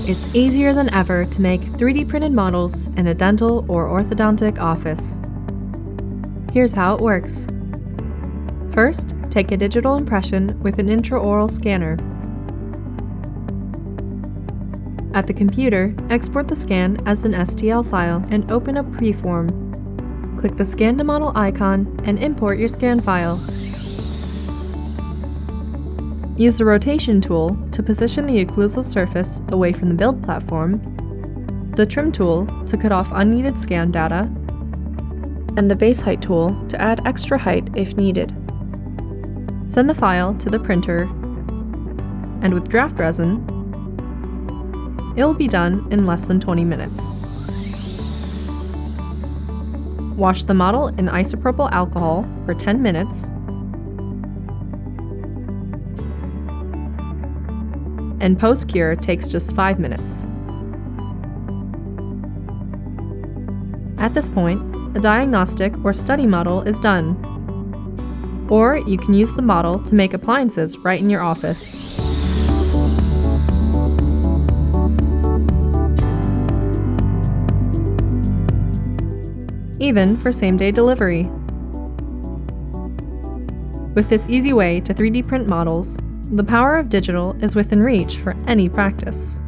It's easier than ever to make 3D printed models in a dental or orthodontic office. Here's how it works. First, take a digital impression with an intraoral scanner. At the computer, export the scan as an STL file and open up Preform. Click the Scan to Model icon and import your scan file. Use the rotation tool to position the occlusal surface away from the build platform, the trim tool to cut off unneeded scan data, and the base height tool to add extra height if needed. Send the file to the printer, and with draft resin, it will be done in less than 20 minutes. Wash the model in isopropyl alcohol for 10 minutes, and post-cure takes just 5 minutes. At this point, a diagnostic or study model is done. Or you can use the model to make appliances right in your office. Even for same-day delivery. With this easy way to 3D print models, the power of digital is within reach for any practice.